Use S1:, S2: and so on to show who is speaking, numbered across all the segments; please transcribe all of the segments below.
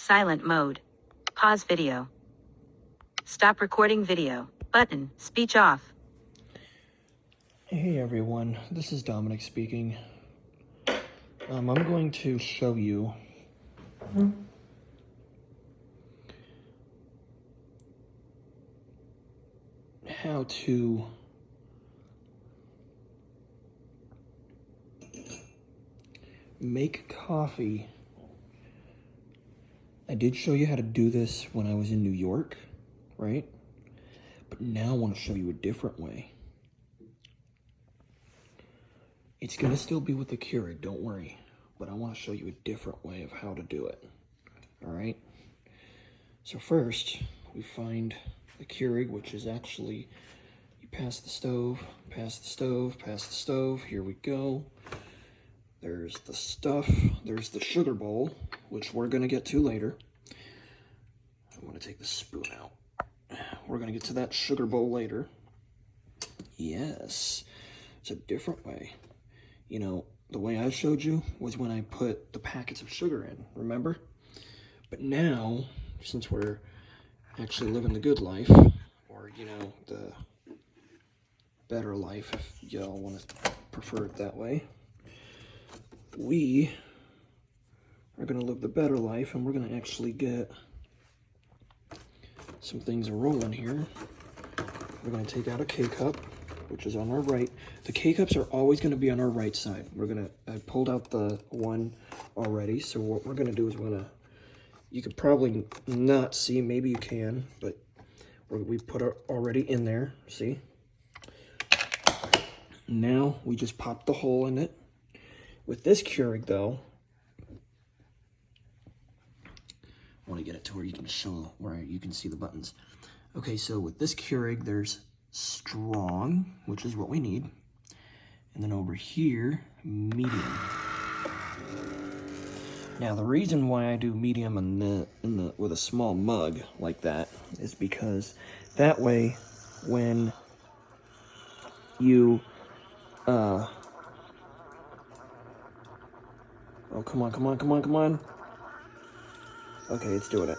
S1: Silent mode. Pause video. Stop recording video. Button. Speech off.
S2: Hey everyone, this is Dominic speaking. I'm going to show you how to make coffee. I did show you how to do this when I was in New York, right? But now I want to show you a different way. It's going to still be with the Keurig, don't worry. But I want to show you a different way of how to do it. Alright? So first, we find the Keurig, which is actually, you pass the stove, pass the stove, pass the stove. Here we go. There's the stuff. There's the sugar bowl, which we're going to get to later. I'm going to take the spoon out. We're going to get to that sugar bowl later. Yes. It's a different way. You know, the way I showed you was when I put the packets of sugar in, remember? But now, since we're actually living the good life, or, you know, the better life, if y'all want to prefer it that way, we are going to live the better life, and we're going to actually get some things rolling here. We're going to take out a K-cup, which is on our right. The K-cups are always going to be on our right side. I pulled out the one already, so what we're going to do is you could probably not see, maybe you can, but we put it already in there, see? Now we just pop the hole in it. With this Keurig though, I want to get it to where you can see the buttons. Okay, so with this Keurig, there's strong, which is what we need, and then over here, medium. Now the reason why I do medium with a small mug like that is because that way, when you oh, come on. Okay, it's doing it.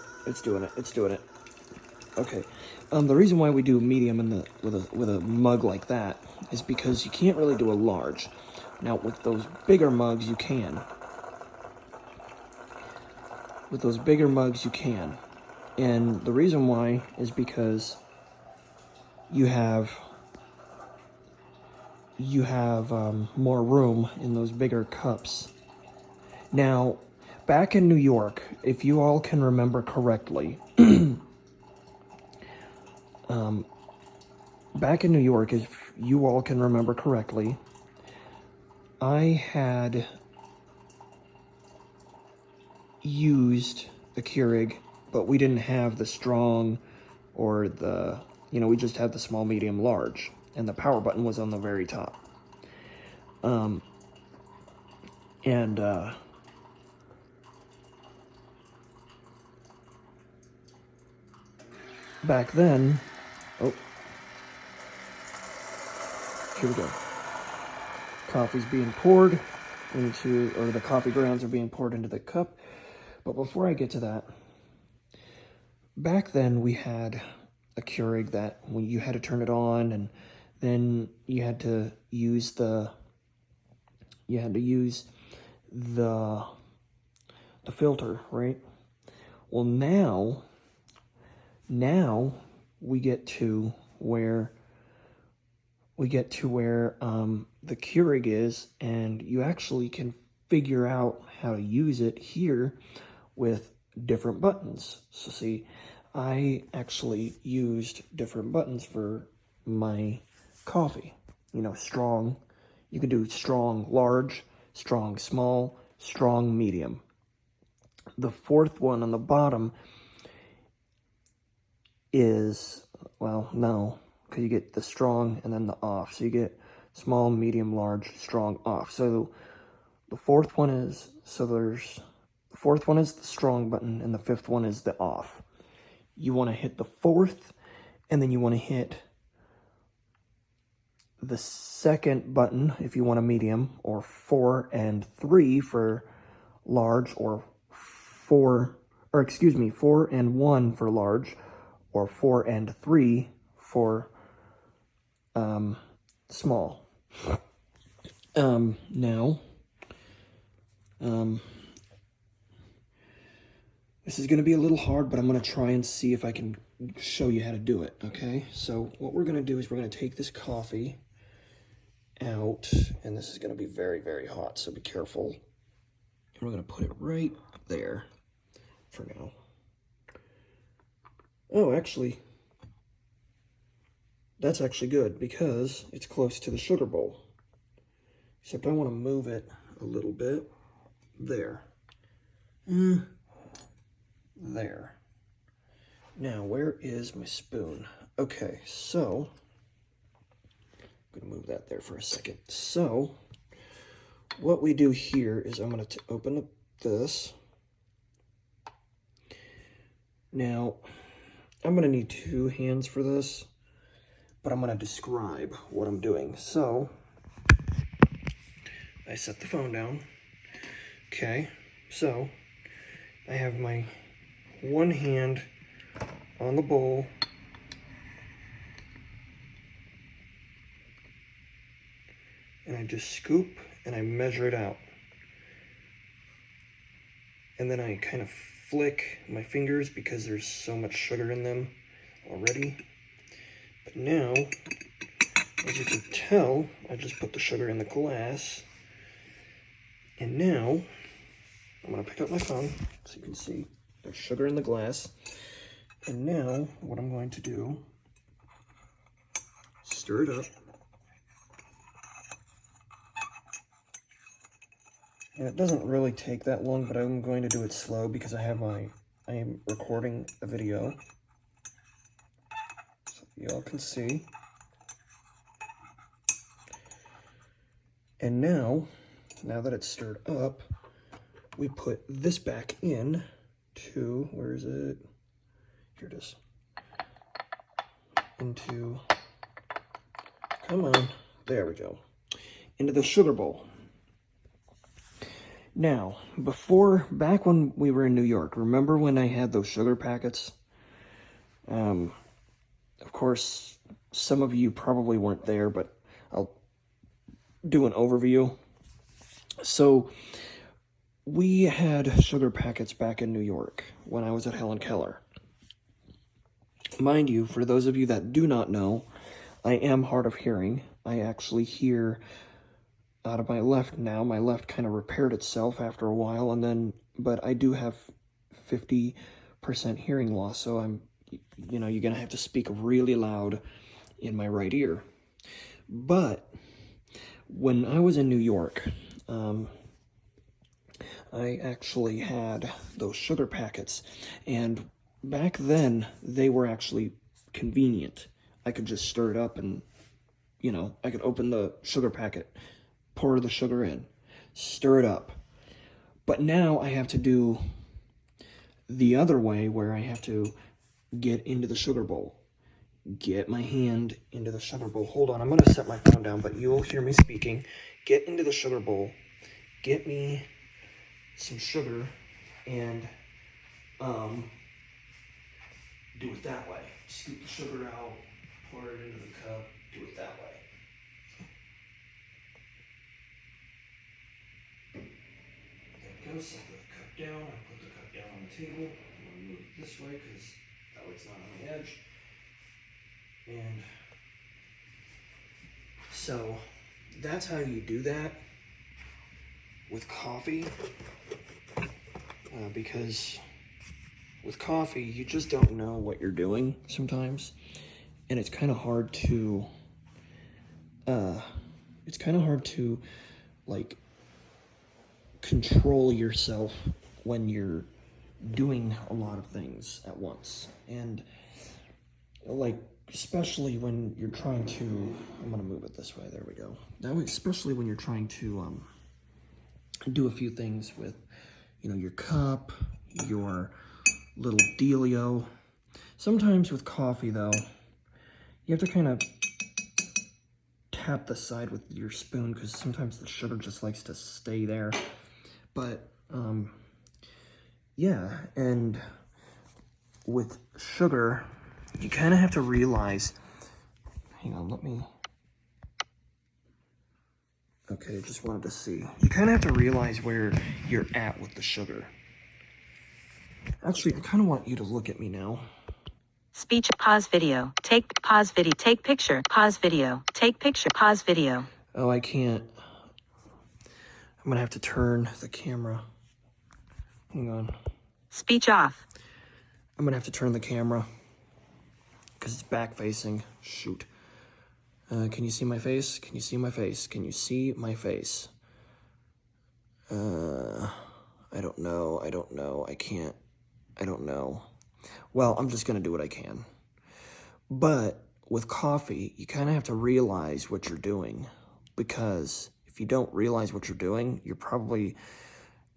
S2: Okay, the reason why we do medium with a mug like that is because you can't really do a large. Now, with those bigger mugs, you can. With those bigger mugs, you can. And the reason why is because you have more room in those bigger cups. Now, back in New York, if you all can remember correctly, back in New York, if you all can remember correctly, I had used a Keurig, but we didn't have the strong or the, we just had the small, medium, large, and the power button was on the very top. Back then, oh, here we go. Coffee's being poured into, or the coffee grounds are being poured into the cup. But before I get to that, back then we had a Keurig that when you had to turn it on, and then you had to use the filter, right? Well, now we get to where the Keurig is, and you actually can figure out how to use it here with different buttons. So see, I actually used different buttons for my coffee. Strong. You can do strong large, strong small, strong medium. The fourth one on the bottom is, well, no, because you get the strong and then the off. So you get small, medium, large, strong, off. So the fourth one is, the strong button, and the fifth one is the off. You want to hit the fourth, and then you want to hit the second button if you want a medium, or 4 and 3 for large, or 4 or excuse me, 4 and 1 for large, or 4 and 3 for small. Now, this is going to be a little hard, but I'm going to try and see if I can show you how to do it, okay? So what we're going to do is we're going to take this coffee out, and this is going to be very, very hot, so be careful. And we're going to put it right there for now. Oh, actually, that's actually good because it's close to the sugar bowl. Except I want to move it a little bit. There. There. Now, where is my spoon? Okay, so I'm going to move that there for a second. So, what we do here is I'm going to open up this. Now, I'm going to need 2 hands for this, but I'm going to describe what I'm doing. So, I set the phone down. Okay, so I have my one hand on the bowl, and I just scoop and I measure it out. And then I kind of flick my fingers because there's so much sugar in them already. But now, as you can tell, I just put the sugar in the glass. And now, I'm going to pick up my phone so you can see there's sugar in the glass. And now, what I'm going to do, stir it up. And it doesn't really take that long, but I'm going to do it slow because I am recording a video. So y'all can see. And now that it's stirred up, we put this back in to, where is it? Here it is. Into, come on, there we go. Into the sugar bowl. Now, back when we were in New York, remember when I had those sugar packets? Of course, some of you probably weren't there, but I'll do an overview. So, we had sugar packets back in New York when I was at Helen Keller. Mind you, for those of you that do not know, I am hard of hearing. I actually hear out of my left now. My left kind of repaired itself after a while, but I do have 50% hearing loss, so you're gonna have to speak really loud in my right ear. But when I was in New York, I actually had those sugar packets, and back then they were actually convenient. I could just stir it up and, I could open the sugar packet, pour the sugar in, stir it up. But now I have to do the other way where I have to get into the sugar bowl. Get my hand into the sugar bowl. Hold on, I'm going to set my phone down, but you'll hear me speaking. Get into the sugar bowl. Get me some sugar and do it that way. Scoop the sugar out, pour it into the cup, do it that way. There we go, set the cup down. I put the cup down on the table. I'm going to move it this way because that way it's not on the edge. And so that's how you do that with coffee, because with coffee you just don't know what you're doing sometimes, and it's kind of hard to like control yourself when you're doing a lot of things at once. And like, especially when you're trying to, I'm going to move it this way, there we go. That way, especially when you're trying to do a few things with, your cup, your little dealio. Sometimes with coffee, though, you have to kind of tap the side with your spoon because sometimes the sugar just likes to stay there. But Yeah, and with sugar, you kind of have to realize, hang on, let me, okay, just wanted to see. You kind of have to realize where you're at with the sugar. Actually, I kind of want you to look at me now.
S1: Speech, pause video, pause video, take picture, pause video, take picture, pause video.
S2: Oh, I can't. I'm gonna have to turn the camera. Hang on.
S1: Speech off.
S2: I'm gonna have to turn the camera because it's back facing. Shoot. Can you see my face? Can you see my face? Can you see my face? I don't know. I can't. I don't know. Well, I'm just gonna do what I can. But with coffee, you kind of have to realize what you're doing, because if you don't realize what you're doing, you're probably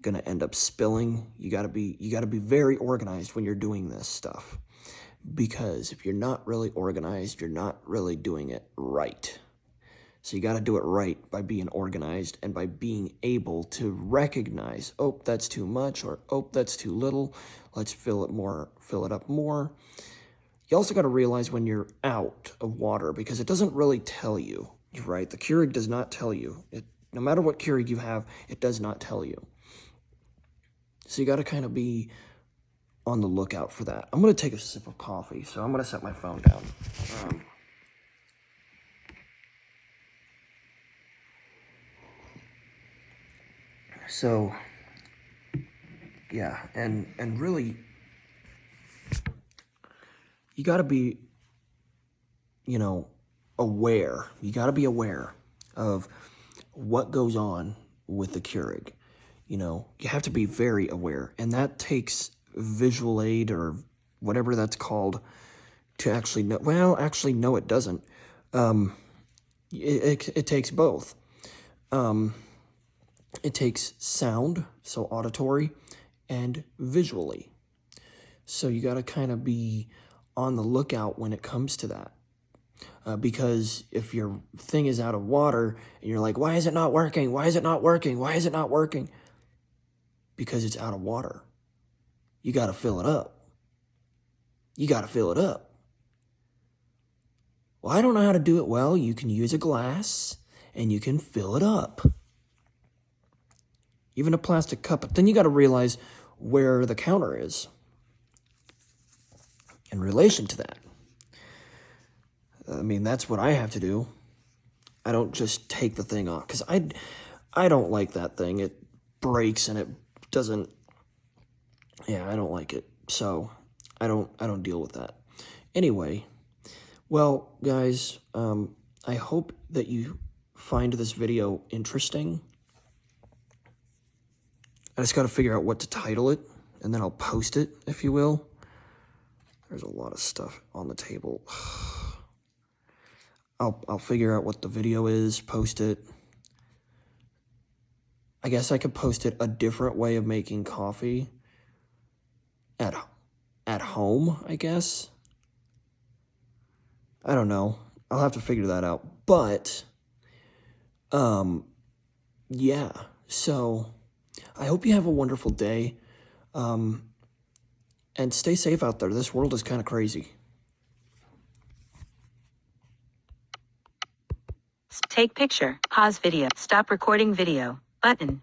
S2: gonna end up spilling. You gotta be very organized when you're doing this stuff, because if you're not really organized, you're not really doing it right. So you gotta do it right by being organized and by being able to recognize, oh, that's too much, or oh, that's too little. Let's fill it up more. You also got to realize when you're out of water, because it doesn't really tell you, right? The Keurig does not tell you. No matter what Keurig you have, it does not tell you. So you got to kind of be on the lookout for that. I'm going to take a sip of coffee, so I'm going to set my phone down. So, yeah, and really, you got to be, aware. You got to be aware of what goes on with the Keurig. You have to be very aware, and that takes visual aid or whatever that's called to actually know. Well, actually, no, it doesn't. It takes both. It takes sound, so auditory, and visually. So you got to kind of be on the lookout when it comes to that. Because if your thing is out of water and you're like, why is it not working? Why is it not working? Why is it not working? Because it's out of water. You got to fill it up. You got to fill it up. Well, I don't know how to do it well. You can use a glass and you can fill it up. Even a plastic cup. But then you got to realize where the counter is in relation to that. I mean, that's what I have to do. I don't just take the thing off, because I don't like that thing. It breaks and it doesn't. Yeah, I don't like it. So I don't deal with that. Anyway, well, guys, I hope that you find this video interesting. I just got to figure out what to title it, and then I'll post it, if you will. There's a lot of stuff on the table. I'll figure out what the video is, post it. I guess I could post it a different way of making coffee at home, I guess. I don't know. I'll have to figure that out. But, yeah. So, I hope you have a wonderful day. And stay safe out there. This world is kind of crazy.
S1: Take picture, pause video, stop recording video, button.